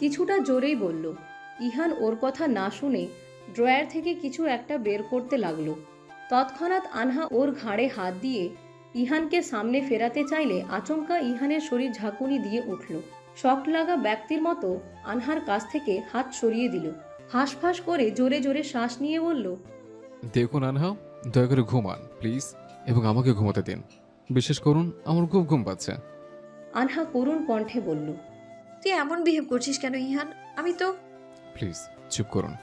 কিছুটা জোরেই বলল। ইহান ওর কথা না শুনে ড্রয়ার থেকে কিছু একটা বের করতে লাগলো। তৎক্ষণাৎ আনহা ওর ঘাড়ে হাত দিয়ে ইহানকে সামনে ফেরাতে চাইলে আচমকা ইহানের শরীর ঝাঁকুনি দিয়ে উঠল। শক লাগা ব্যক্তির মতো আনহার কাছ থেকে হাত সরিয়ে দিল। হাঁসফাঁস করে জোরে জোরে শ্বাস নিয়ে বলল, দেখুন আনহা, দয়া করে ঘুমান প্লিজ, এবং আমাকে ঘুমাতে দিন। বিশেষ করুন, আমার খুব ঘুম পাচ্ছে। আনহা করুণ কণ্ঠে বলল। তুই এমন বিহেভ করছিস কেন ইহান? আমি তো প্লিজ চুপ করুন।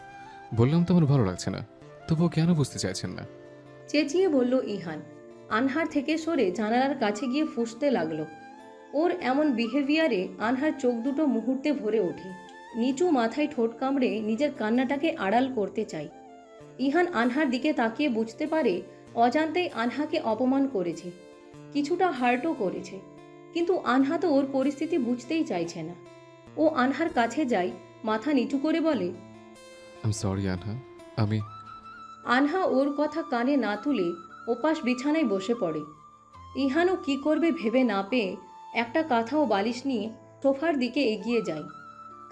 বললাম তো আমার ভালো লাগছে না, তবুও কেন বুঝতে চাইছেন না? চেঁচিয়ে বলল ইহান। আনহার থেকে সরে জানালার কাছে গিয়ে ফুঁসতে লাগলো। ওর এমন বিহেভিয়ারে আনহার চোখ দুটো মুহূর্তে ভরে ওঠে। নিচু মাথায় ঠোঁট কামড়ে নিজের কান্নাটাকে আড়াল করতে চায়। ইহান আনহার দিকে তাকিয়ে বুঝতে পারে অজান্তেই আনহাকে অপমান করেছে, কিছুটা হার্টও করেছে। কিন্তু আনহা তো ওর পরিস্থিতি বুঝতেই চাইছে না। ও আনহার কাছে যায়, মাথা নিচু করে বলে, আই এম সরি আনহা, আমি আনহা ওর কথা কানে না তুলে ওপাশ বিছানায় বসে পড়ে। ইহানও কি করবে ভেবে না পেয়ে একটা কাঁথা ও বালিশ নিয়ে সোফার দিকে এগিয়ে যায়।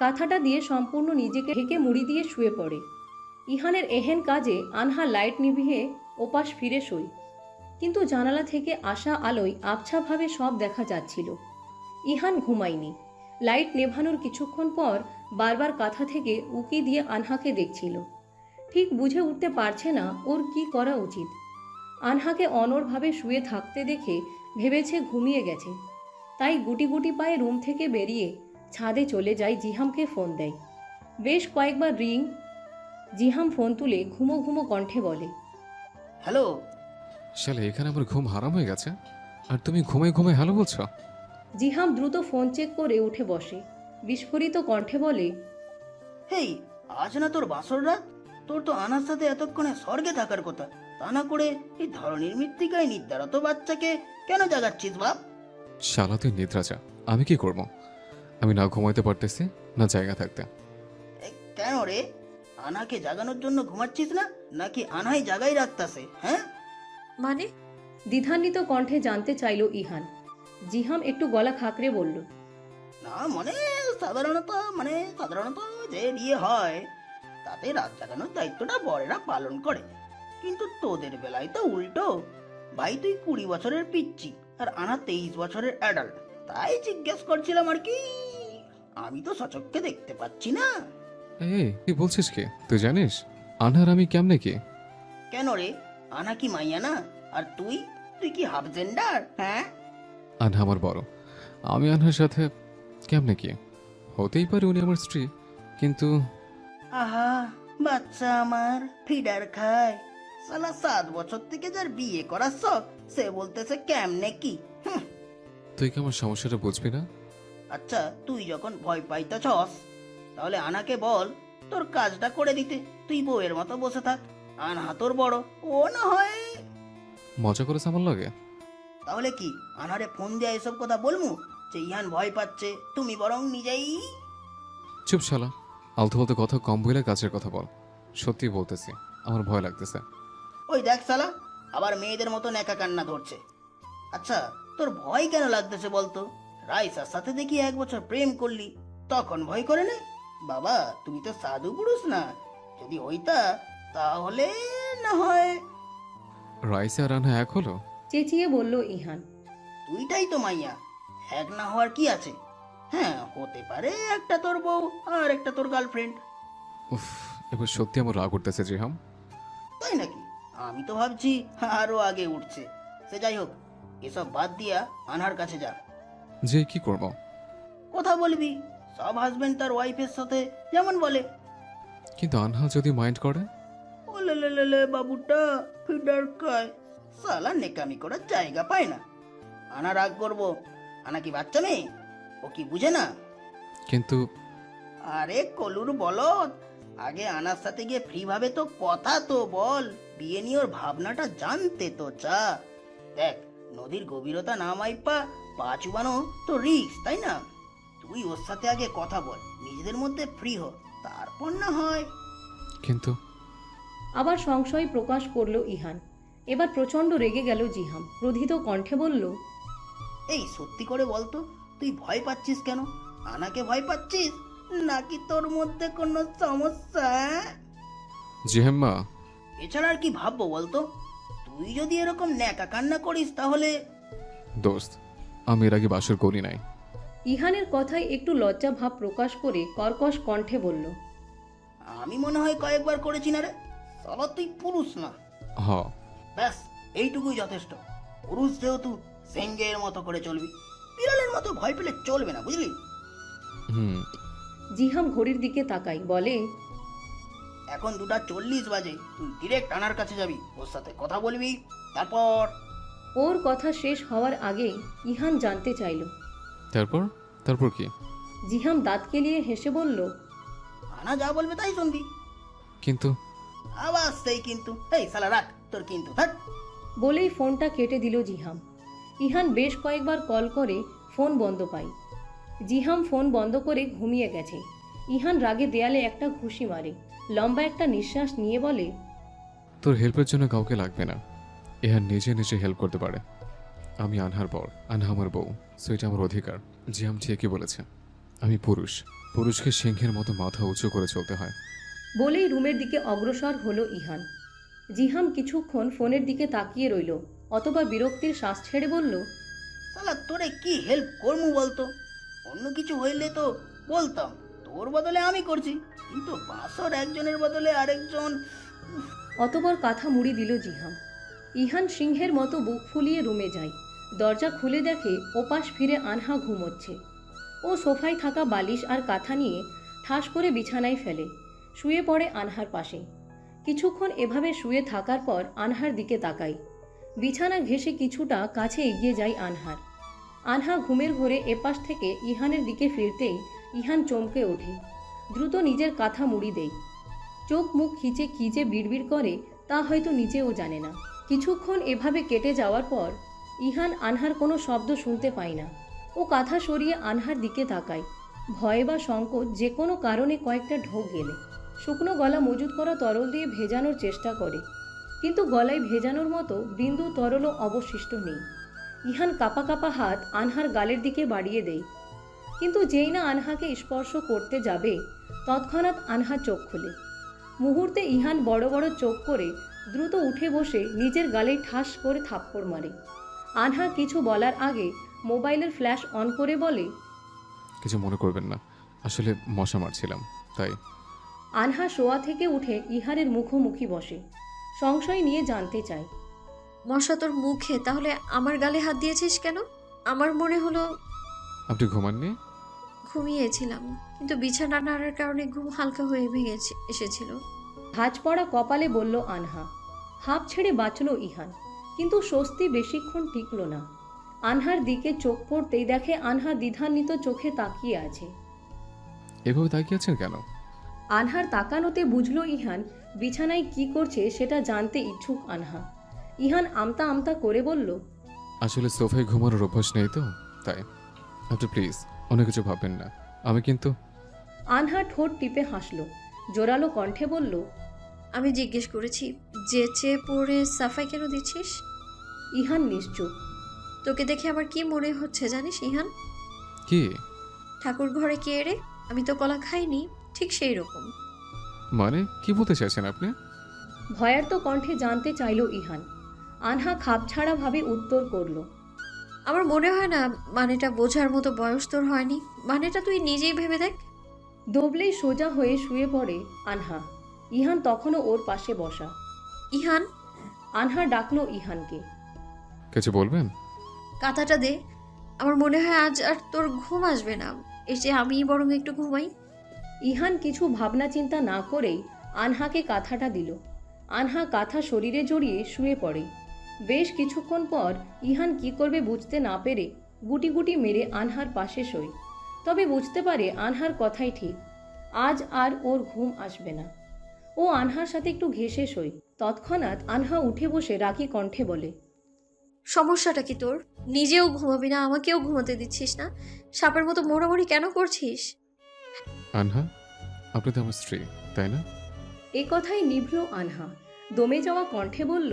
কাঁথাটা দিয়ে সম্পূর্ণ নিজেকে ঢেকে মুড়ি দিয়ে শুয়ে পড়ে। ইহানের এহেন কাজে আনহা লাইট নিভিয়ে ওপাশ ফিরে শোয়। কিন্তু জানালা থেকে আসা আলোয় আবছাভাবে সব দেখা যাচ্ছিল। ইহান ঘুমায়নি। লাইট নেভানোর কিছুক্ষণ পর বারবার কাঁথা থেকে উকি দিয়ে আনহাকে দেখছিল। ঠিক বুঝে উঠতে পারছে না ওর কি করা উচিত। আনহাকে অনড়ভাবে শুয়ে থাকতে দেখে ভেবেছে ঘুমিয়ে গেছে। তাই গুটি গুটি পায়ে রুম থেকে বেরিয়ে ছাদে চলে যায়, জিহামকে ফোন দেয়। বেশ কয়েকবার রিং। জিহাম ফোন তুলে ঘুমো ঘুমো কণ্ঠে বলে, হ্যালো। শালে এখানে আমার ঘুম হারাম হয়ে গেছে, আর তুমি ঘুমাই ঘুমাই হ্যালো বলছো? জিহাম দ্রুত ফোন চেক করে উঠে বসে। বিস্ফোরিত কণ্ঠে বলে, হেই, আজ না তোর বাসর রাত? তোর তো আনার সাথে এতক্ষণে স্বর্গে থাকার কথা। তা না করে এই ধরনের মৃত্তিকায় নির্ধারত বাচ্চাকে কেন জাগাচ্ছিস বাপ? শালা তুই নিদ্রা যা, আমি কি করব? আমি না ঘুমাইতে পারতেছি, না জায়গা থাকতে। কেন রে? আনাকে জাগানোর জন্য ঘুমাচ্ছিস না, নাকি আনাই জাগাই রাখতাছে? হ্যাঁ, মানে দ্বিধান্বিত কণ্ঠে জানতে চাইল ইহান। জিহাম একটু গলা খাকরে বলল, না সাধারণত যে বিয়ে হয় তাতে রাত জাগানোর দায়িত্বটা বরেরা পালন করে। কিন্তু তোদের বেলায় তো উল্টো। ভাই তুই 20 বছরের পিচ্চি আর আনা 23 বছরের অ্যাডাল্ট, তাই জিজ্ঞেস করছিলাম আর কি। আমি তো সচক্ষে দেখতে পাচ্ছি না। এই কি বলছিস? কি তুই জানিস আনহার আমি কেমনে কি? কেন রে? আনা কি মাইয়া না? আর তুই তুই কি হাফ জেন্ডার? হ্যাঁ, আনহা আমার বড়, আমি আনহার সাথে কেমনে কি? হতেই পারে উনি আমার স্ত্রী, কিন্তু আহা, বাচ্চা আমার ফিডার খায়। সালা 7 বছর থেকে যার বিয়ে করাচ্ছ সে বলতেছে কেমনে কি। তুই কি আমার সমস্যাটা বুঝবি না? আচ্ছা, তুই যখন ভয় পাইতেছস তাহলে আনাকে বল তোর কাজটা করে দিতে। তুই বউয়ের মতো বসে থাক। আনহা তোর বড়, ও না হয়। মজা করেছে আমার লাগে? তাহলে কি আনহারে ফোন দিয়ে এসব কথা বলমু যে ইহান ভয় পাচ্ছে, তুমি বরং নিজেই। চুপ শালা, আলতু ফালতু কথা কম বলে কাজের কথা বল। সত্যি বলতেছি, আমার ভয় লাগতেছে। ওই দেখ শালা, আবার মেয়েদের মতো একা কান্না ধরছে। আচ্ছা, তোর ভয় কেন লাগতেছে বলতো? রাইসার সাথে দেখি 1 বছর প্রেম করলি, তখন ভয় করে না? বাবা তুমি তো সাধু পুরুষ না। যদি হইতা তাহলে না হয়। রাইসে আর আনহা এক হলো? চেঁচিয়ে বলল ইহান। দুইটাই তো মাইয়া, এক না হওয়ার কি আছে? হ্যাঁ, হতে পারে একটা তোর বউ আর একটা তোর গার্লফ্রেন্ড। উফ, এবার সত্যি আমার রাগ উঠতেছে জিহাম। তাই নাকি? আমি তো ভাবছি আরো আগে উঠছে। সে যাই হোক, এসব বাদ দিয়া আনহার কাছে যা। যে কি করবো? কথা বলবি সব হাজবেন্ড তার ওয়াইফের সাথে যেমন বলে। কিন্তু আনহা যদি মাইন্ড করে? ও লে বাবুটা ফিডার খায়, সালা নেকামি করার জায়গা পায় না। আনা রাগ করবো? আনা কি বাচ্চা মেয়ে? ও কি বুঝে না? কিন্তু আরে কলুর বলদ, আগে আনার সাথে গিয়ে ফ্রি ভাবে তো কথা তো বল। বিয়ে নিয়ে ওর ভাবনাটা জানতে তো চা। দেখ, নদীর গভীরতা না মাইপা পা চুবানো তো রিস্ক, তাই না? তুই ওর সাথে আগে কথা বল, নিজেদের মধ্যে ফ্রি হ, তারপর না হয়। কিন্তু আবার সংশয় প্রকাশ করল ইহান। এবার প্রচণ্ড রেগে গেল জিহাম। ক্রোধিত কণ্ঠে বলল, এই সত্যি করে বলতো, তুই ভয় পাচ্ছিস কেন? আনাকে ভয় পাচ্ছিস নাকি তোর মধ্যে কোনো সমস্যা? জি হেম্মা। এছাড়া আর কি ভাববো বলতো? তুই যদি এরকম ন্যাকা কান্না করিস তাহলে দোস্ত, আমি এর আগে বাসর করি নাই। ইহানের কথায় একটু লজ্জা ভাব প্রকাশ করে কর্কশ কণ্ঠে বলল, আমি মনে হয় কয়েকবার করেছি না রে। সালা তুই পুরুষ না। হ। ব্যাস এইটুকুই যথেষ্ট। পুরুষ যেহেতু সেঙ্গের মতো করে চলবি, বিড়ালের মতো ভয় পেলে চলবে না, বুঝলি? হুম। জিহাম ঘড়ির দিকে তাকাই, বলে, এখন 2:40 বাজে, তুই ডিরেক্ট আনার কাছে যাবি, ওর সাথে কথা বলবি, তারপর ওর কথা শেষ হওয়ার আগেই ইহান জানতে চাইল। তারপর? তারপর কি? জিহাম দাঁত কেলিয়ে হেসে বলল, আনা যা বলবে তাই শুনবি। কিন্তু আবার সেই কিন্তু, এই শালা রাখ তোর কিন্তু, থাক। বলেই ফোনটা কেটে দিল জিহাম। ইহান বেশ কয়েকবার কল করে ফোন বন্ধ পায়। জিহাম ফোন বন্ধ করে ঘুমিয়ে গেছে। ইহান রাগে দেয়ালে একটা ঘুষি মারে, লম্বা একটা নিঃশ্বাস নিয়ে বলে, তোর হেল্পের জন্য কাউকে লাগবে না, এহান নিজে নিজে হেল্প করতে পারে। আমি আনহার পর, আনহা আমার বউ, সো এটা আমার অধিকার। জিহাম ঠিকই বলেছে, আমি পুরুষ, পুরুষকে সিংহের মতো মাথা উঁচু করে চলতে হয়। বলেই রুমের দিকে অগ্রসর হলো ইহান। জিহাম কিছুক্ষণ ফোনের দিকে তাকিয়ে রইল, অথবা বিরক্তির শ্বাস ছেড়ে বলল, শালা তোরে কি হেল্প করবো বলতো? অন্য কিছু হইলে তো বলতাম, তোর বদলে আমি করছি, কিন্তু বাসর একজনের বদলে আরেকজন। অতপর কাঁথা মুড়ি দিল জিহাম। ইহান সিংহের মতো বুক ফুলিয়ে রুমে যায়। দরজা খুলে দেখে ওপাশ ফিরে আনহা ঘুমোচ্ছে। ও সোফায় থাকা বালিশ আর কাঁথা নিয়ে ঠাস করে বিছানায় ফেলে, শুয়ে পড়ে আনহার পাশে। কিছুক্ষণ এভাবে শুয়ে থাকার পর আনহার দিকে তাকাই। বিছানা ঘেঁষে কিছুটা কাছে এগিয়ে যায় আনহার। আনহা ঘুমের ঘোরে এপাশ থেকে ইহানের দিকে ফিরতেই ইহান চমকে ওঠে। দ্রুত নিজের কাঁথা মুড়ি দেয়। চোখ মুখ খিচে কী যে বিড়বিড় করে তা হয়তো নিজেও জানে না। কিছুক্ষণ এভাবে কেটে যাওয়ার পর ইহান আনহার কোনো শব্দ শুনতে পায় না। ও কাঁথা সরিয়ে আনহার দিকে তাকায়। ভয় বা সংকোচ যে কোনো কারণে কয়েকটা ঢোক গেলে শুকনো গলা মজুত করা তরল দিয়ে ভেজানোর চেষ্টা করে, কিন্তু গলায় ভেজানোর মতো বিন্দু তরলও অবশিষ্ট নেই। ইহান কাপা কাপা হাত আনহার গালের দিকে বাড়িয়ে দেয়, কিন্তু যেই না আনহাকে স্পর্শ করতে যাবে তৎক্ষণাৎ আনহা চোখ খোলে। মুহূর্তে ইহান বড় বড় চোখ করে দ্রুত উঠে বসে নিজের গালে ঠাস করে থাপ্পড় মারে। আনহা কিছু বলার আগে মোবাইলের ফ্ল্যাশ অন করে বলে, কিছু মনে করবেন না, আসলে মশা মারছিলাম তাই। আনহা শোয়া থেকে উঠে ইহানের মুখোমুখি বসে, সংশয় নিয়ে জানতে চায়, মশা তোর মুখে, তাহলে আমার গালে হাত দিয়েছিস কেন? আমার মনে হলো আপনি ঘুমাননি? ঘুমিয়েছিলাম, কিন্তু বিছানা নাড়ার কারণে ঘুম হালকা হয়ে ভেঙে এসেছিল। ভাঁজ পড়া কপালে বলল আনহা। হাঁপ ছেড়ে বাঁচল ইহান, কিন্তু স্বস্তি বেশিক্ষণ টিকল না। আনহার দিকে চোখ পড়তেই দেখে আনহা দ্বিধান্বিত চোখে তাকিয়ে আছে। এভাবে তাকিয়েছেন কেন? আনহার তাকানোতে বুঝল ইহান বিছানায় কি করছে সেটা জানতে ইচ্ছুক আনহা। ইহান আমতা আমতা করে বলল, আসলে সোফায় ঘুমানোর অভ্যাস নেই তো তাই। আপনি প্লিজ অনেক কিছু ভাববেন না, আমি কিন্তু। আনহা ঠোঁট টিপে হাসল, জোরালো কণ্ঠে বলল, আমি জিজ্ঞেস করেছি যে চেয়ে পড়ে সাফাই কেন দিচ্ছিস? ইহান নিশ্চুপ। তোকে দেখে আমার কি মনে হচ্ছে জানিস ইহান? কি? ঠাকুর ঘরে কে রে? আমি তো কলা খাইনি, ঠিক সেই রকম। মানে কি বলতে চাইছেন আপনি? ভয়ার্ত কণ্ঠে জানতে চাইল ইহান। আনহা খাপছাড়াভাবে উত্তর করল, আমার মনে হয় না মানেটা বোঝার মতো বয়স তোর হয়নি। মানেটা তুই নিজেই ভেবে দেখ। দবলেই সোজা হয়ে শুয়ে পড়ে আনহা। ইহান তখনও ওর পাশে বসা। ইহান, আনহা ডাকলো ইহানকে। কিছু বলবেন? কাঁথাটা দে। আমার মনে হয় আজ আর তোর ঘুম আসবে না, এর চেয়ে আমিই বরং একটু ঘুমাই। ইহান কিছু ভাবনা চিন্তা না করেই আনহাকে কাঁথাটা দিল। আনহা কাঁথা শরীরে জড়িয়ে শুয়ে পড়ে। বেশ কিছুক্ষণ পর ইহান কি করবে বুঝতে না পেরে গুটি গুটি মেরে আনহার পাশে শোয়। তবে বুঝতে পারে আনহার কথাই ঠিক, আজ আর ওর ঘুম আসবে না। ও আনহার সাথে একটু ঘেঁষে শোয়। তৎক্ষণাৎ আনহা উঠে বসে রাগী কণ্ঠে বলে, সমস্যাটা কি তোর? নিজেও ঘুমাবি না, আমাকেও ঘুমাতে দিচ্ছিস না। সাপের মতো মোড়ামুড়ি কেন করছিস? আনহা, আপনি তো আমার স্ত্রী তাই না? এ কথাই নিভল আনহা। দমে যাওয়া কণ্ঠে বলল,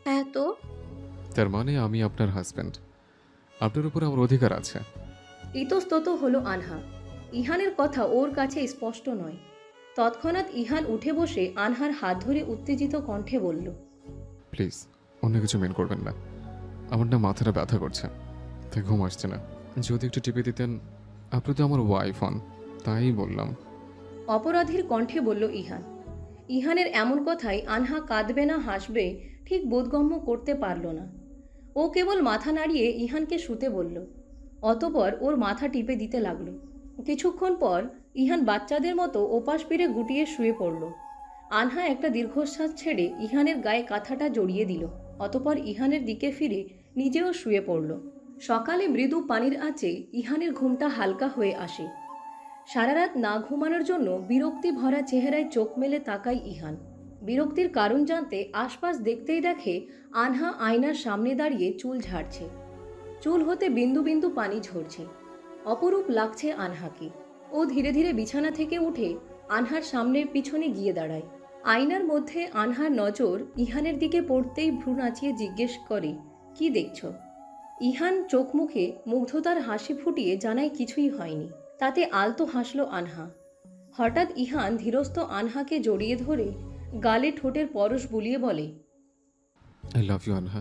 হ্যাঁ তো। তার মানে আমি আপনার হাজব্যান্ড, আপনার উপর আমার অধিকার আছে। ইতস্তত হলো আনহা। ইহানের কথা ওর কাছে স্পষ্ট নয়। তৎক্ষণাৎ ইহান উঠে বসে আনহার হাত ধরে উত্তেজিত কণ্ঠে বলল, প্লিজ অন্য কিছু মেন করবেন না। আমার না মাথাটা ব্যথা করছে, তাই ঘুম আসছে না। যদি একটু টিপে দিতেন। আপনি তো আমার ওয়াইফ হন, তাই বললাম। অপরাধীর কণ্ঠে বলল ইহান। ইহানের এমন কথায় আনহা কাঁদবে না হাসবে ঠিক বোধগম্য করতে পারল না। ও কেবল মাথা নাড়িয়ে ইহানকে শুতে বলল। অতপর ওর মাথা টিপে দিতে লাগলো। কিছুক্ষণ পর ইহান বাচ্চাদের মতো ওপাশ ফিরে গুটিয়ে শুয়ে পড়ল। আনহা একটা দীর্ঘশ্বাস ছেড়ে ইহানের গায়ে কাঁথাটা জড়িয়ে দিল। অতপর ইহানের দিকে ফিরে নিজেও শুয়ে পড়ল। সকালে মৃদু পানির আঁচে ইহানের ঘুমটা হালকা হয়ে আসে। সারা রাত না ঘুমানোর জন্য বিরক্তি ভরা চেহারায় চোখ মেলে তাকায় ইহান। বিরক্তির কারণ জানতে আশপাশ দেখতেই দেখে আনহা আয়নার সামনে দাঁড়িয়ে চুল ঝাড়ছে। চুল হতে বিন্দু বিন্দু পানি ঝরছে। অপরূপ লাগছে আনহাকে। ও ধীরে ধীরে বিছানা থেকে উঠে আনহার সামনের পিছনে গিয়ে দাঁড়ায়। আয়নার মধ্যে আনহার নজর ইহানের দিকে পড়তেই ভ্রু নাচিয়ে জিজ্ঞেস করে, কি দেখছ? ইহান চোখ মুখে মুগ্ধতার হাসি ফুটিয়ে জানায় কিছুই হয়নি। তাতে আলতো হাসল আনহা। হঠাৎ ইহান ধীরস্থ আনহাকে জড়িয়ে ধরে গালে ঠোঁটের পরশ বুলিয়ে বলে, আই লাভ ইউ আনহা,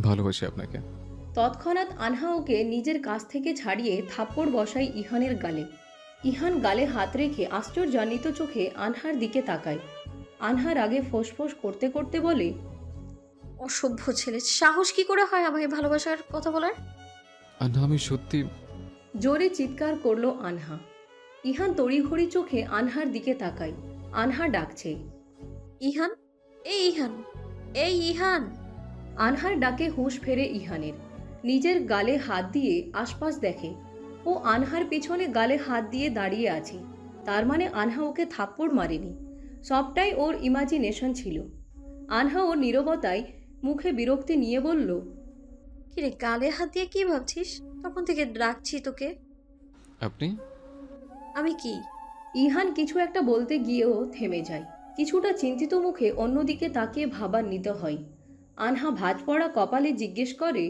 ভালোবাসি আপনাকে। তৎক্ষণাৎ আনহা ওকে নিজের কাছ থেকে ছাড়িয়ে থাপ্পড় বসায় ইহানের গালে। ইহান গালে হাত রেখে আশ্চর্যান্বিত চোখে আনহার দিকে তাকায়। আনহার আগে ফোঁসফোঁস করতে করতে বলে, অসভ্য ছেলে, সাহস কি করে হয় আমাকে ভালোবাসার কথা বলার? আনহা আমি সত্যি। জোরে চিৎকার করল আনহা। ইহান তড়িঘড়ি চোখে আনহার দিকে তাকায়। আনহা ডাকছে, ইহান, এই ইহান, এই ইহান। আনহার ডাকে হুঁশ ফেরে ইহানের। নিজের গালে হাত দিয়ে আশপাশ দেখে। ও আনহার পিছনে গালে হাত দিয়ে দাঁড়িয়ে আছে। তার মানে আনহা ওকে থাপ্পড় মারেনি, সবটাই ওর ইমাজিনেশন ছিল। আনহা ওর নীরবতায় মুখে বিরক্তি নিয়ে বলল, কিরে, গালে হাত দিয়ে কি ভাবছিস? তখন থেকে ডাকছি তোকে। আপনি? আমি কি? ইহান কিছু একটা বলতে গিয়েও থেমে যায়। কিছুটা চিন্তিত মুখে অন্যদিকে তাকিয়ে ভাবান্বিত হয়। আনহা ভাঁজ পড়া কপালে জিজ্ঞেস করে,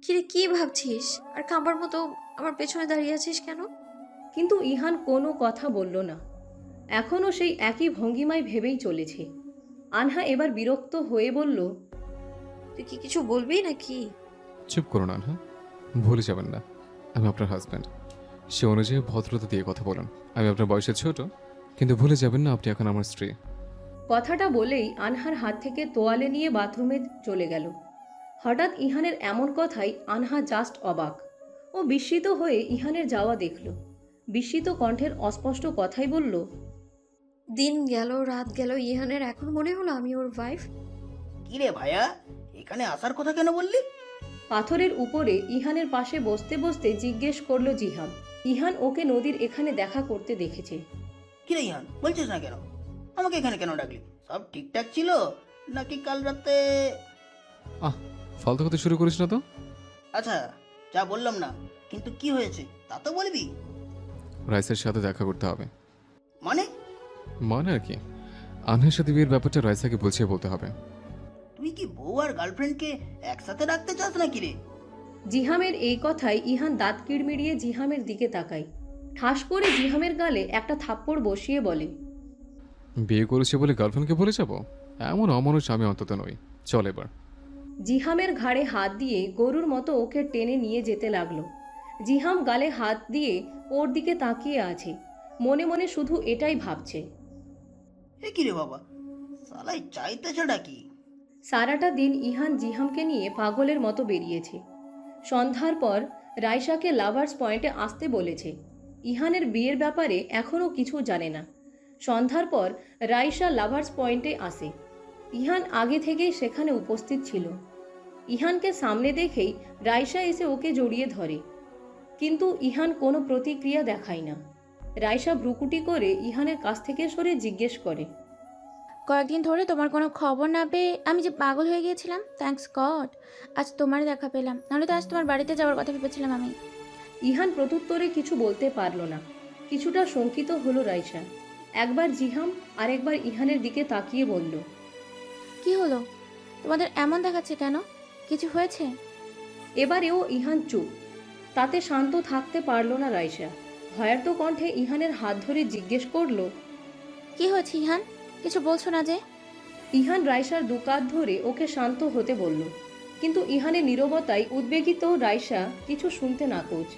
কিরে, কি ভাবছিস? আর কাঁপার মতো আমার পেছনে দাঁড়িয়ে আছিস কেন? কিন্তু ইহান কোনো কথা বলল না। এখনও সেই একই ভঙ্গিমায় ভেবেই চলেছে। আনহা এবার বিরক্ত হয়ে বলল, তুই কি কিছু বলবি নাকি? চুপ করুন আনহা, ভুলে যাবেন না আমি আপনার হাজব্যান্ড। সে অনুযায়ী ভদ্রতা দিয়ে কথা বলুন। আমি আপনার বয়সে ছোট, কিন্তু ভুলে যাবেন না আপনি এখন আমার স্ত্রী। কথাটা বলেই আনহার হাত থেকে তোয়ালে নিয়ে বাথরুমে চলে গেল। হঠাৎ ইহানের এমন কথাই আনহা জাস্ট অবাক। ও বিস্মিত হয়ে ইহানের যাওয়া দেখল। বিস্মিত কণ্ঠের অস্পষ্ট কথাই বলল, দিন গেল, রাত গেল, ইহানের এখন মনে হলো আমি ওর ওয়াইফ। কিরে ভাইয়া, এখানে আসার কথা কেন বললি? পাথরের উপরে ইহানের পাশে বসতে বসতে জিজ্ঞেস করলো জিহান। ইহান ওকে নদীর এখানে দেখা করতে দেখেছে। কিরে ইহান, বলছিস না কেন? আমাকে এখানে কেন ডাকলি? সব ঠিকঠাক ছিল নাকি কাল রাতে? আহ, ফালতু কথা শুরু করিস না তো। আচ্ছা, যা বললাম না, কিন্তু কি হয়েছে তা তো বলবি। রাইসের সাথে দেখা করতে হবে। মানে? মানে আর কি, আনহার সাথে বিয়ের ব্যাপারটা রাইসাকে বুঝিয়ে বলতে হবে। তুই কি বউ আর গার্লফ্রেন্ডকে একসাথে রাখতে চাস নাকি রে? জিহামের এই কথায় ইহান দাঁত কিড়মিড়িয়ে জিহামের দিকে তাকায়। ঠাস করে জিহামের গালে একটা থাপ্পড় বসিয়ে বলে, বিয়ে করেছে বলে গার্লফ্রেন্ডকে বলে যাব? এমন অমানুষ আমি অন্তত নই। চল এবার। জিহামের ঘাড়ে হাত দিয়ে গরুর মতো ওকে টেনে নিয়ে যেতে লাগলো। জিহাম গালে হাত দিয়ে ওর দিকে তাকিয়ে আছে। মনে মনে শুধু এটাই ভাবছে। এ কি রে বাবা, সালাই চাইতেছেটা কি? সারাটা দিন ইহান জিহামকে নিয়ে পাগলের মতো বেরিয়েছে। সন্ধ্যার পর রাইসাকে লাভার্স পয়েন্টে আসতে বলেছে। ইহানের বিয়ের ব্যাপারে এখনও কিছু জানে না। সন্ধ্যার পর রাইসা লাভার্স পয়েন্টে আসে। ইহান আগে থেকেই সেখানে উপস্থিত ছিল। ইহানকে সামনে দেখেই রাইসা এসে ওকে জড়িয়ে ধরে, কিন্তু ইহান কোনো প্রতিক্রিয়া দেখায় না। রাইসা ভ্রুকুটি করে ইহানের কাছ থেকে সরে জিজ্ঞেস করে, কয়েকদিন ধরে তোমার কোনো খবর না পেয়ে আমি যে পাগল হয়ে গিয়েছিলাম। থ্যাঙ্কস গড আজ তোমার দেখা পেলাম, নাহলে তো আজ তোমার বাড়িতে যাওয়ার কথা ভেবেছিলাম আমি। ইহান প্রত্যুত্তরে কিছু বলতে পারল না। কিছুটা শঙ্কিত হলো রাইসা। একবার জিহাম আর একবার ইহানের দিকে তাকিয়ে বলল, কি হলো, তোমাদের এমন দেখাচ্ছে কেন? কিছু হয়েছে? এবারেও ইহান চুপ। তাতে শান্ত থাকতে পারল না রাইসা। ভয়ার্ত কণ্ঠে ইহানের হাত ধরে জিজ্ঞেস করলো। কি হয়েছে ইহান? কিছু বলছো না যে? ইহান রাইসার দু কাঁধ ধরে ওকে শান্ত হতে বলল, কিন্তু ইহানের নীরবতায় উদ্বেগিত রাইসা কিছু শুনতে নাকচ।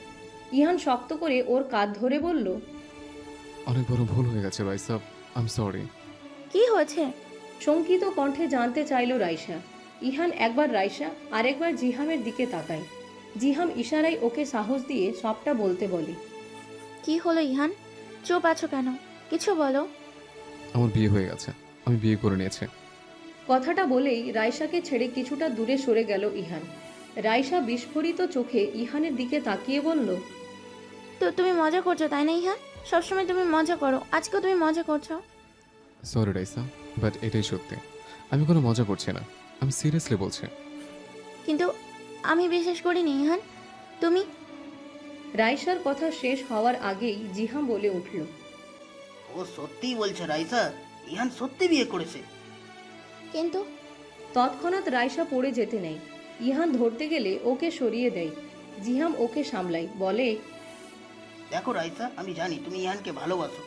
ইহান শক্ত করে ওর কাঁধ ধরে বলল, অনেক বড় ভুল হয়ে গেছে রাইসা, আই এম সরি। কি হয়েছে? শঙ্কিত কণ্ঠে জানতে চাইল রাইসা। ইহান একবার রাইসা আর একবার জিহামের দিকে তাকায়। জিহাম ইশারায় ওকে সাহস দিয়ে সবটা বলতে বলে। কি হলো ইহান? চুপ আছো কেন? কিছু বলো। আমার বিয়ে হয়ে গেছে, আমি বিয়ে করে নিয়েছি। কথাটা বলেই রাইসাকে ছেড়ে কিছুটা দূরে সরে গেল ইহান। রাইসা বিস্ফোরিত চোখে ইহানের দিকে তাকিয়ে বলল, তো তুমি মজা করছো তাই না ইহান? সবসময় তুমি মজা করো, আজকেও তুমি মজা করছো। সরি রাইসা, বাট এটাই সত্যি। আমি কোনো মজা করছি না, আমি সিরিয়াসলি বলছি। কিন্তু আমি বিশ্বাস করিনি ইহান। তুমি রাইসার কথা শেষ হওয়ার আগেই জিহাম বলে উঠল, ও সত্যিই বলছে রাইসা, ইহান সত্যি বিয়ে করেছে। কিন্তু তৎক্ষণাৎ রাইসা পড়ে যেতে নেই। ইহান ধরতে গেলে ওকে সরিয়ে দেয়। জিহাম ওকে সামলায়, বলে, দেখো রাইসা, আমি জানি তুমি ইহানকে ভালোবাসো,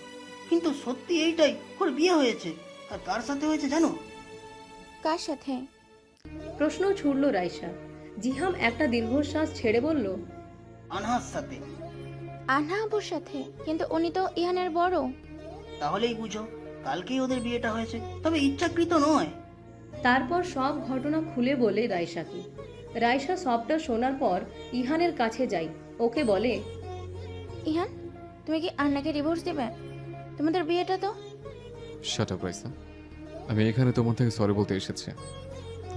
কিন্তু সত্যি এইটাই, ওর বিয়ে হয়েছে। আর কার সাথে হয়েছে জানো? কার সাথে? প্রশ্ন ছুড়ল রাইসা। জিহাম একটা দীর্ঘশ্বাস ছেড়ে বলল, আনহার সাথে। আনহা আপুর সাথে? কিন্তু উনি তো ইহানের বড়। তাহলেই বুঝো, কালকেই ওদের বিয়েটা হয়েছে, তবে ইচ্ছাকৃত নয়। তারপর সব ঘটনা খুলে বলে রাইসাকে। রাইসা সবটা শোনার পর ইহানের কাছে যায়, ওকে বলে, ইহান, তুমি কি আন্নাকে ডিভোর্স দেবে? তোমাদের বিয়েটা তো। শাট আপ রাইসা, আমি এখানে তোমার থেকে সরি বলতে এসেছি।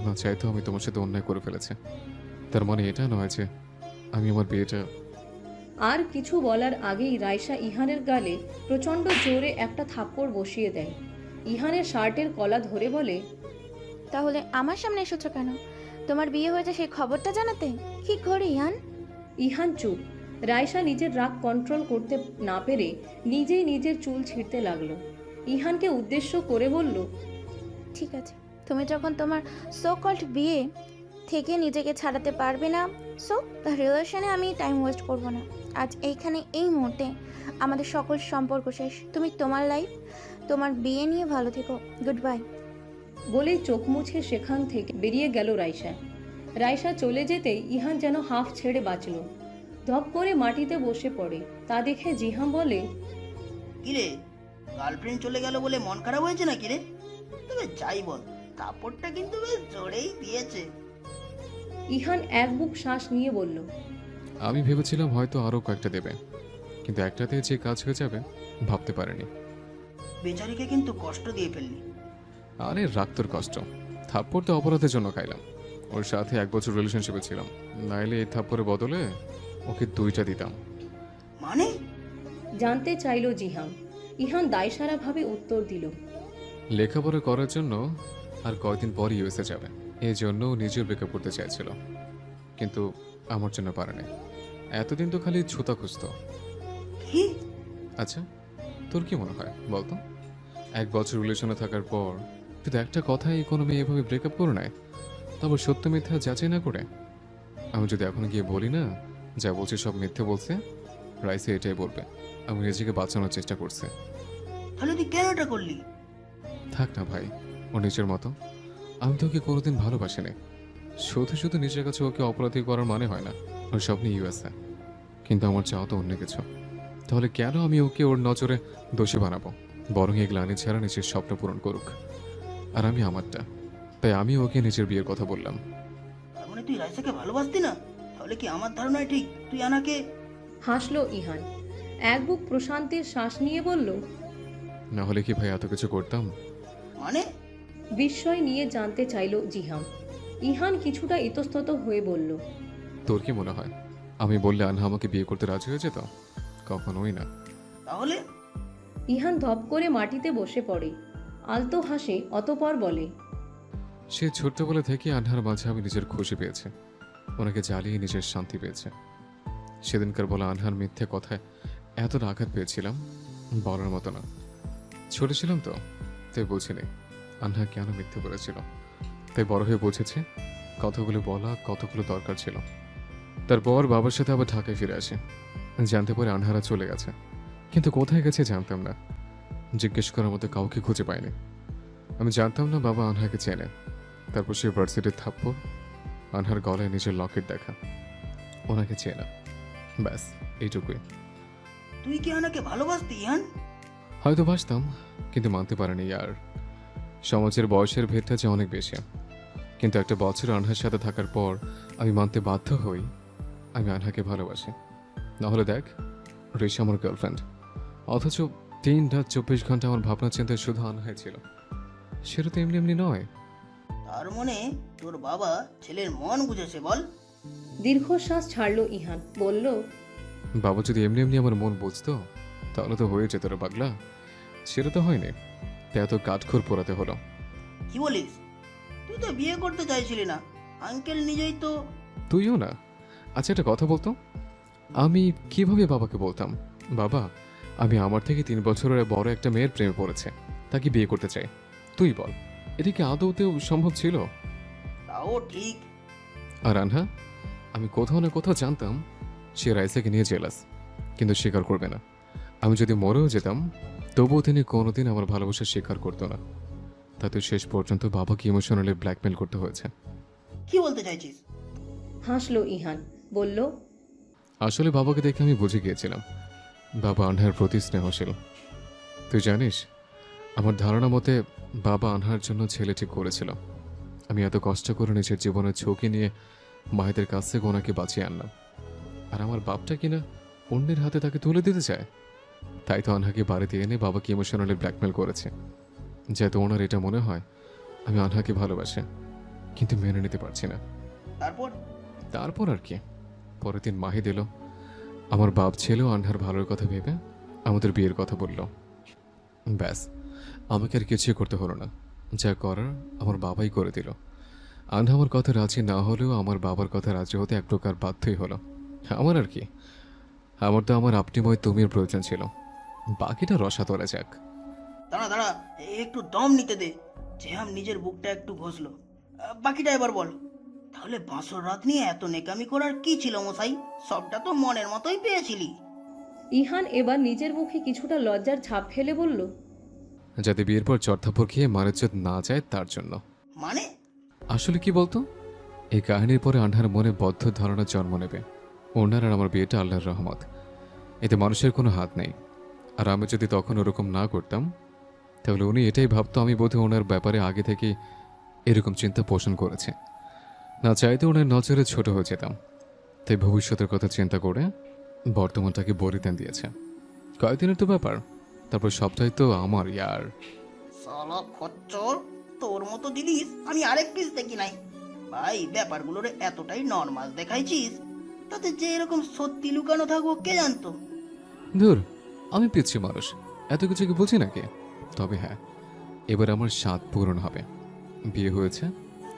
না চাইতেও আমি তোমার সাথে অন্যায় করে ফেলেছি। তার মানে এটা নয় যে আমি আমার বিয়েটা। আর কিছু বলার আগেই রাইসা ইহানের গালে প্রচণ্ড জোরে একটা থাপ্পড় বসিয়ে দেয়। ইহানের শার্টের কলা ধরে বলে, তাহলে আমার সামনে এসেছো কেন? তোমার বিয়ে হয়েছে সেই খবরটা জানাতে? কি করে ইহান? ইহান চুপ। রাইসা নিজের রাগ কন্ট্রোল করতে না পেরে নিজেই নিজের চুল ছিঁড়তে লাগলো। ইহানকে উদ্দেশ্য করে বলল, ঠিক আছে, তুমি যখন তোমার সো কল্ড বিয়ে থেকে নিজেকে ছাড়াতে পারবে না, সো রিলেশনে আমি টাইম ওয়েস্ট করব না। আজ এইখানে এই মুহূর্তে আমাদের সকল সম্পর্ক শেষ। তুমি তোমার লাইফ, তোমার বিয়ে নিয়ে ভালো থেকো। Good bye. বলেই চোখ মুছে সেখান থেকে বেরিয়ে গেল রাইসা। রাইসা চলে যেতেই ইহান যেন হাঁফ ছেড়ে বাঁচল। ধপ করে মাটিতে বসে পড়ে। তা দেখে জিহাম বলে, কিরে, গার্লফ্রেন্ড চলে গেল বলে মন খারাপ হয়েছে না কিরে? তবে যাই বল, কাপড়টা কিন্তু বেশ জোরেই দিয়েছে। ইহান এক বুক শ্বাস নিয়ে বলল, আমি ভেবেছিলাম হয়তো আরও কয়েকটা দেবে, কিন্তু একটাতে যে কাজ হয়ে যাবে ভাবতে পারিনি। বেচারিকে কিন্তু কষ্ট দিয়ে ফেললি। আরে রাগ তোর কষ্ট, থাপ্পড় তো অপরাধের জন্য খাইলাম। ওর সাথে 1 বছর রিলেশনশিপে ছিলাম, নাইলে এই থাপ্পড়ের বদলে ওকে 2টা দিতাম। মানে? জানতে চাইল জিহাম। ইহান দায়সারাভাবে উত্তর দিল, লেখাপড়া করার জন্য আর কয়েকদিন পর ইউএসএ যাবে, এই জন্য ও নিজেও ব্রেকআপ করতে চাইছিল, কিন্তু আমার জন্য পারেনি। এতদিন তো খালি ছুতা খুঁজতো। কি? আচ্ছা, তোর কি মনে হয় বলতো? 1 বছর রিলেশনে থাকার পর যদি একটা কথাই কোনো মেয়ে এভাবে ব্রেকআপ করে নেয়, তারপর সত্য মিথ্যা যাচাই না করে? আমি যদি এখন গিয়ে বলি না যা বলছে সব মিথ্যে বলছে, রাইসে এটাই বলবে আমি নিজেকে বাঁচানোর চেষ্টা করছি। তাহলে তুই কেন এটা করলি? থাক না ভাই, ও নিজের মতো। আমি তো ওকে কোনোদিন ভালোবাসিনি। শুধু শুধু নিজের কাছে ওকে অপরাধী করার মানে হয় না। ওর স্বপ্নে ইউএসএ, কিন্তু আমার চাওয়া তো অন্য কিছু। তাহলে কেন আমি ওকে ওর নজরে দোষী বানাবো? বরং এই গ্লানি ছাড়া নিজের স্বপ্ন পূরণ করুক, আর আমি আমারটা। তাই আমি ওকে নিজের বিয়ের কথা বললাম। তার মানে তুই রাইসাকে ভালোবাসতি না? তাহলে কি আমার ধারণায় ঠিক তুই আনাকে? হাসল ইহান। এক বুক প্রশান্তির শ্বাস নিয়ে বলল, না হলে কি ভাই এত কিছু করতাম? মানে? বিস্ময় নিয়ে জানতে চাইল জিহাম। ইহান কিছুটা ইতস্তত হয়ে বলল, তোর কি মনে হয় আমি বললে আনহা আমাকে বিয়ে করতে রাজি হয়ে যেত? কখনোই না। তাহলে? ইহান ধপ করে মাটিতে বসে পড়ে, আলতো হাসে, অতপর বলে, সে ছোট্টবেলা থেকে আনহার মাঝে আমি নিজের খুশি পেয়েছে, ওনাকে জ্বালিয়ে নিজের শান্তি পেয়েছে। সেদিনকার বলা আনহার মিথ্যে কথায় এতটা আঘাত পেয়েছিলাম, বলার মতো না। ছোট ছিলাম তো, তাই বুঝিনি আনহা কেন মিথ্যে বলেছিল। তাই বড় হয়ে বুঝেছি কথাগুলো বলা কতগুলো দরকার ছিল। তারপর বাবার সাথে আবার ঢাকায় ফিরে আসে। জানতে পারে আনহারা চলে গেছে, কিন্তু কোথায় গেছে জানতাম না। জিজ্ঞেস করার মতো কাউকে খুঁজে পাইনি। আমি জানতাম না বাবা আনহাকে চেনে। তারপর সে ভার্সিটির থাপ্পড়, আনহার গলায় নিজের লকেট দেখা, ওনাকে চেনা, ব্যাস এইটুকুই। তুই কি আনাকে ভালোবাসতি ইহান? হয়তো বাসতাম, কিন্তু মানতে পারিনি আর। সমাজের বয়সের ভেদটা যে অনেক বেশি, কিন্তু একটা বছর আনহার সাথে থাকার পর আমি মানতে বাধ্য হই আমি আনহাকে ভালোবাসি। নাহলে দেখ, ঋষি আমার গার্লফ্রেন্ড, অথচ 3 রাত 24 ঘন্টা আমার ভাবনা চিন্তায় শুধু আনহাই ছিল। সেটা তো এমনি এমনি নয়। তার মনে তোর বাবা ছেলের মন বুঝেছে বল? দীর্ঘশ্বাস ছাড়ল ইহান, বলল, বাবা যদি এমনি এমনি আমার মন বুঝতো তাহলে তো হয়ে যেত রে পাগলা। সেটা তো হয়নি, তাই এত কাঠখড় পোড়াতে হলো। কি বলিস? তুই তো বিয়ে করতে চাইছিলি না, আঙ্কেল নিজেই তো। তুইও না? আচ্ছা একটা কথা বলতো, আমি কিভাবে বাবাকে বলতাম বাবা আমি আমার থেকে 3 বছরের বড় একটা মেয়ের প্রেমে পড়েছে, তাকে বিয়ে করতে চাই? তুই বল, এটা কি আদৌতেও সম্ভব ছিল? তাও ঠিক। আর আনহা, আমি কোথাও না কোথাও জানতাম সে রাইসাকে নিয়ে জেলাস, কিন্তু স্বীকার করবে না। আমি যদি মরেও যেতাম তবুও তিনি কোনোদিন আমার ভালোবাসা স্বীকার করতো না। তাতে শেষ পর্যন্ত বাবাকে ইমোশনালি ব্ল্যাকমেল করতে হয়েছে। কি বলতে চাইছিস? হাসলো ইহান, বলল, আসলে বাবাকে দেখে আমি বুঝে গিয়েছিলাম বাবা আনহার প্রতি স্নেহশীল। তুই জানিস, আমার ধারণা মতে বাবা আনহার জন্য ছেলে ঠিক করেছিল। আমি এত কষ্ট করে নিজের জীবনের ঝুঁকি নিয়ে মায়েদের কাছ থেকে ওনাকে বাঁচিয়ে আনলাম, আর আমার বাপটা কিনা অন্যের হাতে তাকে তুলে দিতে চায়। তাই তো আনহাকে বাড়িতে এনে বাবাকে ইমোশনালি ব্ল্যাকমেল করেছে, যাতে ওনার এটা মনে হয় আমি আনহাকে ভালোবাসি, কিন্তু মেনে নিতে পারছি না। তারপর আর কি, পরের দিন মাহি দিল, আমার বাপ ছেলেও আনহার ভালোর কথা ভেবে আমাদের বিয়ের কথা বলল। ব্যাস, আমাকে আর কিছুই করতে হলো না, যা করার আমার বাবাই করে দিল। আনহা আমার কথা রাজি না হলেও আমার বাবার কথা রাজি হতে এক প্রকার বাধ্যই হলো। আমার আর কি, আমার তো আমার আপনিময় তুমির প্রয়োজন ছিল, বাকিটা রসাতলে যাক। দাঁড়া দাঁড়া, একটু দম নিতে দে। জেহাম নিজের বুকটা একটু ঘষলো। বাকিটা এবার বল। তাহলে বাঁশর রাত নিয়ে এত নেকামি করার কি ছিল মশাই? সবটা তো মনের মতোই পেয়েছিলি। ইহান এবার নিজের মুখে কিছুটা লজ্জার ছাপ ফেলে বলল, যাতে বিয়ের পর চড়থাপ্পড় খেয়ে মারেজ্জত না যায় তার জন্য। মানে? আসলে কি বলতো, এই কাহিনীর পরে আনহার মনে বদ্ধ ধারণা জন্ম নেবে ওনার আর আমার বিয়েটা আল্লাহর রহমত, এতে মানুষের কোনো হাত নেই। আর আমি যদি তখন ওরকম না করতাম তাহলে উনি এটাই ভাবতো আমি বোধহয় ওনার ব্যাপারে আগে থেকে এরকম চিন্তা পোষণ করেছে। না চাইতে ওনার নজরে ছোট হয়ে যেতাম, তাই ভবিষ্যতের কথা চিন্তা করে বর্তমানটাকে বলিদান দিয়েছে। কয়েকদিনের তো ব্যাপার, তারপর সবটাই তো আমার। ইয়ার সালা খচ্চর, তোর মতো জিনিস আমি আরেক পিস দেখি নাই ভাই। ব্যাপারগুলোর এতটাই নর্মাল দেখাইছিস, তাতে যে এরকম সত্যি লুকানো থাকবো কে জানতো? ধুর, আমি পিচ্ছি মানুষ, এত কিছু কি বুঝি নাকি? তবে হ্যাঁ, এবার আমার 7 পূরণ হবে, বিয়ে হয়েছে,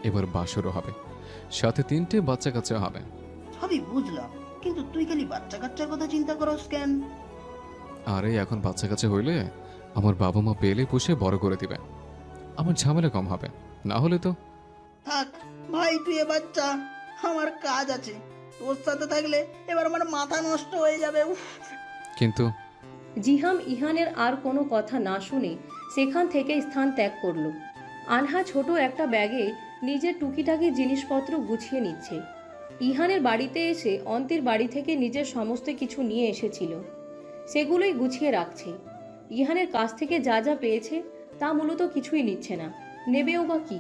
এবার বাসরও হবে, সাথে 3টে বাচ্চা কাচ্চা হবে। সবই বুঝলাম, কিন্তু তুই খালি বাচ্চা কাচ্চার কথা চিন্তা করস কেন? আরে এখন বাচ্চা কাচ্চা হইলে আমার বাবা মা পেলে পুষে বড় করে দিবে, আমার ঝামেলা কম হবে। না হলে তো থাক ভাই, তুই এ বাচ্চা, আমার কাজ আছে। তোর সাথে থাকলে এবার আমার মাথা নষ্ট হয়ে যাবে। উফ। কিন্তু জিহাম ইহানের আর কোনো কথা না শুনে সেখান থেকে স্থান ত্যাগ করল। আনহা ছোট একটা ব্যাগে নিজের টুকিটাকি জিনিসপত্র গুছিয়ে নিচ্ছে। ইহানের বাড়িতে এসে অন্তির বাড়ি থেকে নিজের সমস্ত কিছু নিয়ে এসেছিল, সেগুলোই গুছিয়ে রাখছে। ইহানের কাছ থেকে যা যা পেয়েছে তা মূলত কিছুই নিচ্ছে না, নেবেও বা কি।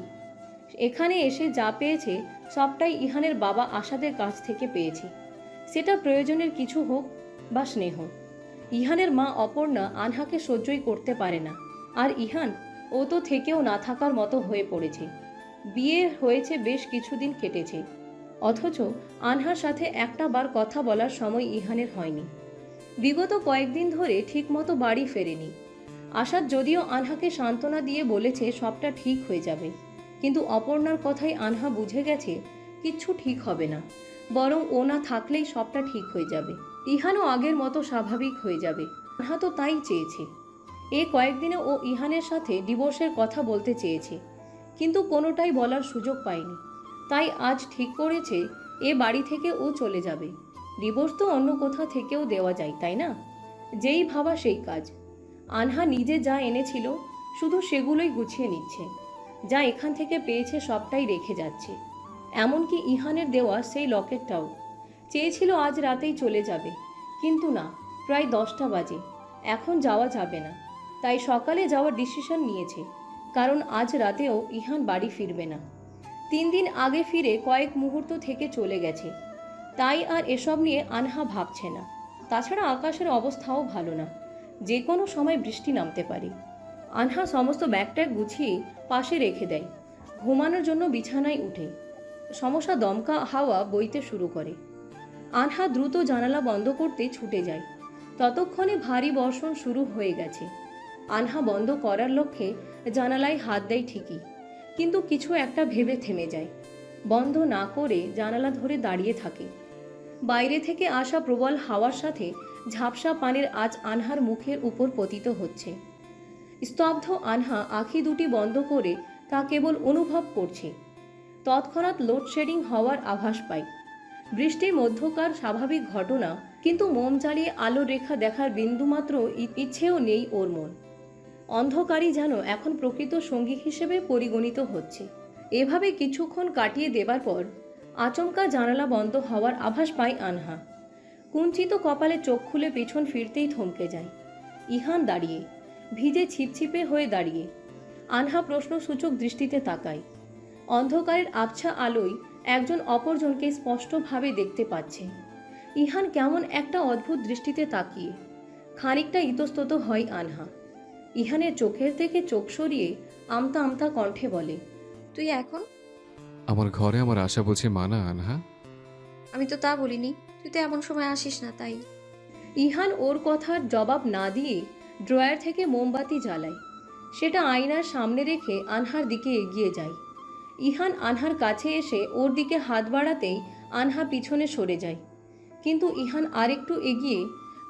এখানে এসে যা পেয়েছে সবটাই ইহানের বাবা আশাদের কাছ থেকে পেয়েছে, সেটা প্রয়োজনের কিছু হোক বা স্নেহ। ইহানের মা অপর্ণা আনহাকে সহ্যই করতে পারে না, আর ইহান ও তো থেকেও না থাকার মতো হয়ে পড়েছে। বিয়ে হয়েছে, বেশ কিছুদিন কেটেছে, অথচ আনহার সাথে একটা বার কথা বলার সময় ইহানের হয়নি। বিগত কয়েকদিন ধরে ঠিকমতো বাড়ি ফেরেনি। আশাদ যদিও আনহাকে সান্ত্বনা দিয়ে বলেছে সবটা ঠিক হয়ে যাবে, কিন্তু অপর্ণার কথাই আনহা বুঝে গেছে কিচ্ছু ঠিক হবে না, বরং ও না থাকলেই সবটা ঠিক হয়ে যাবে। ইহানও আগের মতো স্বাভাবিক হয়ে যাবে। আনহা তো তাই চেয়েছে। এই কয়েকদিনে ও ইহানের সাথে ডিভোর্সের কথা বলতে চেয়েছে, কিন্তু কোনোটাই বলার সুযোগ পায়নি। তাই আজ ঠিক করেছে এ বাড়ি থেকে ও চলে যাবে। ডিভোর্স তো অন্য কোথাও থেকেও দেওয়া যায়, তাই না? যেই ভাবা সেই কাজ। আনহা নিজে যা এনেছিল শুধু সেগুলোই গুছিয়ে নিচ্ছে, যা এখান থেকে পেয়েছে সবটাই রেখে যাচ্ছে, এমনকি ইহানের দেওয়া সেই লকেটটাও। চেয়েছিল আজ রাতেই চলে যাবে, কিন্তু না, প্রায় 10টা বাজে, এখন যাওয়া যাবে না। তাই সকালে যাওয়ার ডিসিশন নিয়েছে, কারণ আজ রাতেও ইহান বাড়ি ফিরবে না। 3 দিন আগে ফিরে কয়েক মুহূর্ত থেকে চলে গেছে, তাই আর এসব নিয়ে আনহা ভাবছে না। তাছাড়া আকাশের অবস্থাও ভালো না, যে কোনো সময় বৃষ্টি নামতে পারে। আনহা সমস্ত ব্যাগট্যাগ গুছিয়ে পাশে রেখে দেয়, ঘুমানোর জন্য বিছানায় উঠে। সমস্যা দমকা হাওয়া বইতে শুরু করে। আনহা দ্রুত জানালা বন্ধ করতে ছুটে যায়। ততক্ষণে ভারী বর্ষণ শুরু হয়ে গেছে। আনহা বন্ধ করার লক্ষ্যে জানালায় হাত দেয় ঠিকই, কিন্তু কিছু একটা ভেবে থেমে যায়। বন্ধ না করে জানালা ধরে দাঁড়িয়ে থাকে। বাইরে থেকে আসা প্রবল হাওয়ার সাথে ঝাপসা পানির আজ আনহার মুখের উপর পতিত হচ্ছে। স্তব্ধ আনহা আঁখি দুটি বন্ধ করে তা কেবল অনুভব করছে। তৎক্ষণাৎ লোডশেডিং হওয়ার আভাস পায়। বৃষ্টির মধ্যকার স্বাভাবিক ঘটনা, কিন্তু মোম জ্বালিয়ে আলোর রেখা দেখার বিন্দুমাত্র ইচ্ছেও নেই ওর মন। অন্ধকারই যেন এখন প্রকৃত সঙ্গী হিসেবে পরিগণিত হচ্ছে। এভাবে কিছুক্ষণ কাটিয়ে দেবার পর আচমকা জানালা বন্ধ হওয়ার আভাস পায় আনহা। কুঞ্চিত কপালে চোখ খুলে পেছন ফিরতেই থমকে যায়। ইহান দাঁড়িয়ে, ভিজে ছিপছিপে হয়ে দাঁড়িয়ে। আনহা প্রশ্নসূচক দৃষ্টিতে তাকায়। অন্ধকারের আবছা আলোয় একজন অপরজনকে স্পষ্টভাবে দেখতে পাচ্ছে। ইহান কেমন একটা অদ্ভুত দৃষ্টিতে তাকিয়ে। খানিকটা ইতস্তত হয় আনহা। ইহানের চোখের থেকে চোখ সরিয়ে আমতা আমতা কণ্ঠে বলে, তুই এখন? আমার ঘরে আমার আশা বুঝি মানা আনহা? আমি তো তা বলিনি, তুই তো এমন সময় আসিস না তাই। ইহান ওর কথার জবাব না দিয়ে ড্রয়ার থেকে মোমবাতি জ্বালায়। সেটা আয়নার সামনে রেখে আনহার দিকে এগিয়ে যায়। ইহান আনহার কাছে এসে ওর দিকে হাত বাড়াতেই আনহা পিছনে সরে যায়। কিন্তু ইহান আরেকটু এগিয়ে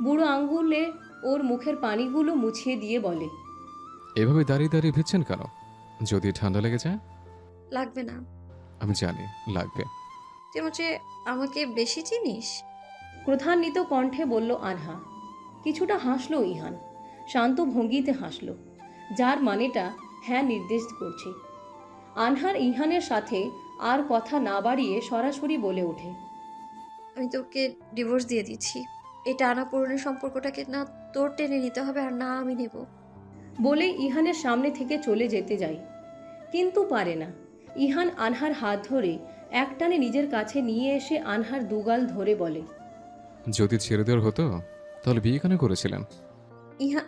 বুড়ো আঙ্গুলে ওর মুখের পানিগুলো মুছিয়ে দিয়ে বলে, এভাবে দাঁড়িয়ে দাঁড়িয়ে ভিজছেন কেন? যদি ঠান্ডা লেগে যায়? লাগবে না। আমি জানি লাগবে। তুই হচ্ছে আমাকে বেশি চিনিস? ক্রোধান্বিত কণ্ঠে বলল আনহা। কিছুটা হাসল ইহান, শান্ত ভঙ্গিতে হাসল, যার মানেটা হ্যাঁ নির্দেশ করছে। আনহার ইহানের সাথে আর কথা না বাড়িয়ে সরাসরি বলে ওঠে, আমি তোকে ডিভোর্স দিয়ে দিচ্ছি। এটা আনাপূরণের সম্পর্কটাকে না তোর টেনে নিতে হবে আর না আমি নেব। বলেই ইহানের সামনে থেকে চলে যেতে যায়, কিন্তু পারে না। ইহান আনহার হাত ধরে একটানে নিজের কাছে নিয়ে এসে আনহার দুগাল ধরে বলে, যদি ছেড়ে দেওয়ার হতো তাহলে বিয়ে কেন করেছিলেন? ইহান,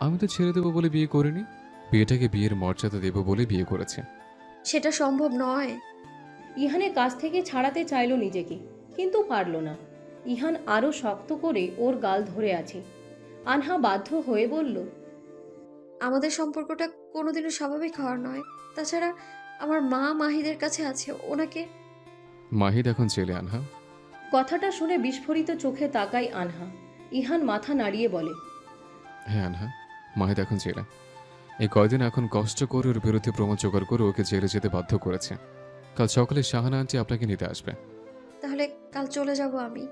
আমি তো ছেড়ে দেবো বলে বিয়ে করিনি, বিয়েটাকে বিয়ের মর্যাদা দেব বলে বিয়ে করেছে। সেটা সম্ভব নয়। ইহানের কাছ থেকে ছাড়াতে চাইল নিজেকে, কিন্তু পারল না। ইহান আরও শক্ত করে ওর গাল ধরে আছে। আনহা বাধ্য হয়ে বলল, আমাদের সম্পর্কটা কোনোদিনও স্বাভাবিক হওয়ার নয়। তাছাড়া আমার মা মাহিদের কাছে আছে, ওনাকে। মাহিদ এখন জেলে আনহা। কথাটা শুনে বিস্ফোরিত চোখে তাকায় আনহা। ইহান মাথা নাড়িয়ে বলে, হ্যাঁ আনহা, মাহিদ এখন জেলে। এই কয়দিন এখন কষ্ট করে ওর বিরুদ্ধে প্রমাণ জোগাড় করে ওকে জেলে যেতে বাধ্য করেছে। কাল সকালে শাহানা আন্টি আপনাকে নিতে আসবে। তাহলে কাল চলে যাব আমি।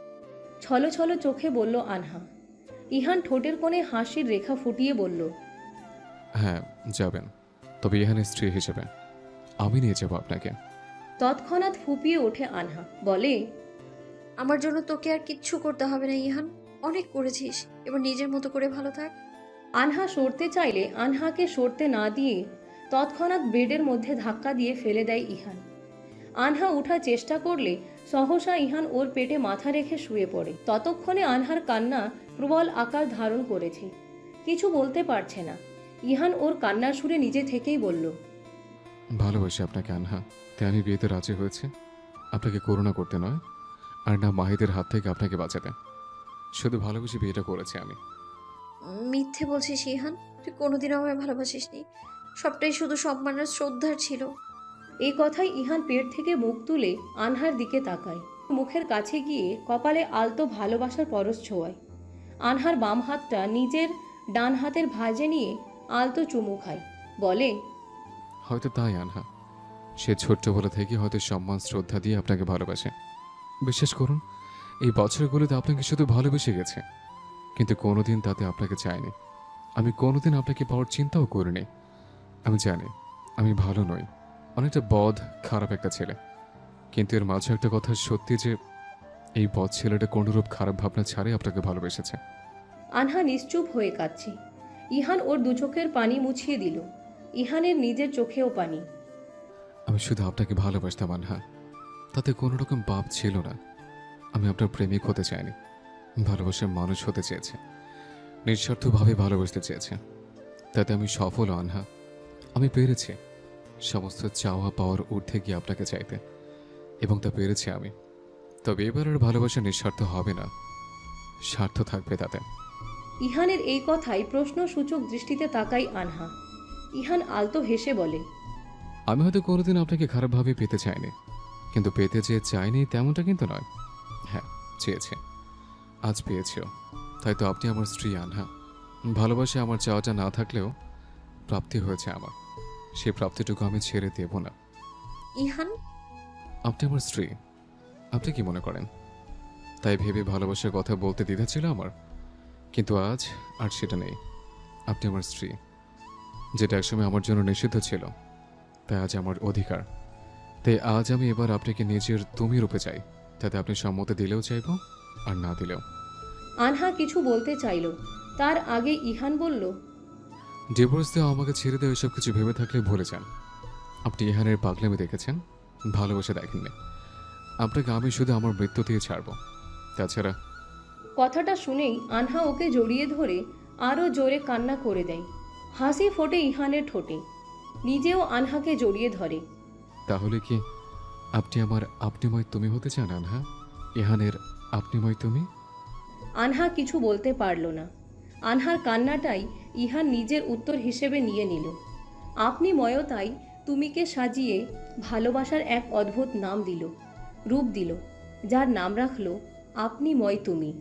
ছলো ছলো চোখে বলল আনহা। ইহান ঠোঁটের কোণে হাসির রেখা ফুটিয়ে বলল, হ্যাঁ যাবেন, তবে ইহানের স্ত্রী হিসেবে আমি নিয়ে যাব আপনাকে। তৎক্ষণাৎ ফুপিয়ে ওঠে আনহা, বলে, আমার জন্য তোকে আর কিচ্ছু করতে হবে না ইহান, অনেক করেছিস, এবার নিজের মতো করে ভালো থাক। আনহা সরতে চাইলে আনহাকে সরতে না দিয়ে তৎক্ষণাৎ বেডের মধ্যে ধাক্কা দিয়ে ফেলে দেয় ইহান। আনহা ওঠার চেষ্টা করলে সহসা ইহান ওর পেটে মাথা রেখে শুয়ে পড়ে। ততক্ষণে আনহার কান্না প্রবল আকার ধারণ করেছে। কিছু বলতে পারছে না। ইহান ওর কান্নার সুরে নিজে থেকেই বলল, ভালোবাসি আপনাকে আনহা, তাই আমি বিয়েতে রাজি হয়েছে। আপনাকে করুণা করতে নয়, আর না মাহিদের হাত থেকে আপনাকে বাঁচাতে। শুধু ভালোবেসে বিয়েটা করেছি আমি। মিথ্যে বলছিস ইহান, তুই কোনোদিনও আমায় ভালোবাসিসনি। সবটাই শুধু সম্মান আর শ্রদ্ধার ছিল। এই কথাই ইহান পেট থেকে মুখ তুলে আনহার দিকে তাকায়। মুখের কাছে গিয়ে কপালে আলতো ভালোবাসার পরশ ছোঁয়ায়। আনহার বাম হাতটা নিজের ডান হাতের ভাঁজে নিয়ে আলতো চুমু খায়, বলে, হয়তো তাই আনহা, সে ছোট্টবেলা থেকে হয়তো সম্মান শ্রদ্ধা দিয়ে আপনাকে ভালোবাসে। বিশ্বাস করুন, এই বছরগুলোতে আপনাকে শুধু ভালোবেসে গেছে, কিন্তু কোনোদিন তাতে আপনাকে চাইনি। আমি কোনোদিন আপনাকে পাওয়ার চিন্তাও করিনি। আমি জানি আমি ভালো নই, অনেকটা বদ খারাপ একটা ছেলে, কিন্তু এর মাঝে একটা কথা সত্যি যে এই বদ ছেলেটা কোনোরূপ খারাপ ভাবনা ছাড়াই আপনাকে ভালোবেসেছে। আনহা নিশ্চুপ হয়ে কাঁদছে। ইহান ওর দু চোখের পানি মুছিয়ে দিল। ইহানের নিজের চোখেও পানি। আমি শুধু আপনাকে ভালোবাসতাম আনহা, তাতে কোনো রকম পাপ ছিল না। আমি আপনার প্রেমিক হতে চাইনি, ভালোবাসার মানুষ হতে চেয়েছে, নিঃস্বার্থভাবে ভালোবাসতে চেয়েছে। তাতে আমি সফল আনহা। আমি পেরেছি সমস্ত চাওয়া পাওয়ার ঊর্ধ্বে গিয়ে আপনাকে চাইতে, এবং তা পেরেছি আমি। তবে এবার আর ভালোবাসা নিঃস্বার্থ হবে না, স্বার্থ থাকবে তাতে। ইহানের এই কথায় প্রশ্নসূচক দৃষ্টিতে তাকাই আনহা। ইহান আলতো হেসে বলে, আমি হয়তো কোনোদিন আপনাকে খারাপভাবে পেতে চাইনি, কিন্তু পেতে যে চাইনি তেমনটা কিন্তু নয়। হ্যাঁ, চেয়েছে, আজ পেয়েছেও। তাই তো আপনি আমার স্ত্রী আনহা। ভালোবাসে আমার চাওয়াটা না থাকলেও প্রাপ্তি হয়েছে আমার, সেই প্রাপ্তিটুকু আমি ছেড়ে দেব না। ইহান, আপনি আমার স্ত্রী, আপনি কি মনে করেন? তাই ভেবে ভালোবাসার কথা বলতে দ্বিধা ছিল আমার, কিন্তু আজ আর সেটা নেই। আপনি আমার স্ত্রী, যেটা একসময় আমার জন্য নিষিদ্ধ ছিল, তাই আজ আমার অধিকার। তাই আজ আমি এবার আপনাকে নিজের তুমি রূপে চাই, তাতে আপনি সম্মতি দিলেও চাইব আর না দিলেও। আনহা কিছু বলতে চাইল, তার আগে ইহান বলল, ডিভোর্স দেওয়া, আমাকে ছেড়ে দেওয়া, এসব কিছু ভেবে থাকলে ভুলে যান। আপনি ইহানের পাগলামি দেখেছেন, ভালোবাসা দেখেননি। আপনাকে আমি শুধু আমার মৃত্যু দিয়ে ছাড়ব। তাছাড়া কথাটা শুনেই আনহা ওকে জড়িয়ে ধরে আরও জোরে কান্না করে দেয়। হাসি ফোটে ইহানের ঠোঁটে। নিজেও আনহাকে জড়িয়ে ধরে। তাহলে কি আপনি আমার আপনিময় তুমি হতে চান আনহা? ইহানের আপনিময় তুমি? আনহা কিছু বলতে পারল না। আনহার কান্নাটাই ইহান নিজের উত্তর হিসেবে নিয়ে নিল। আপনি ময়তাই তুমিকে সাজিয়ে ভালোবাসার এক অদ্ভুত নাম দিল, রূপ দিল, যার নাম রাখল আপনি ময় তুমি।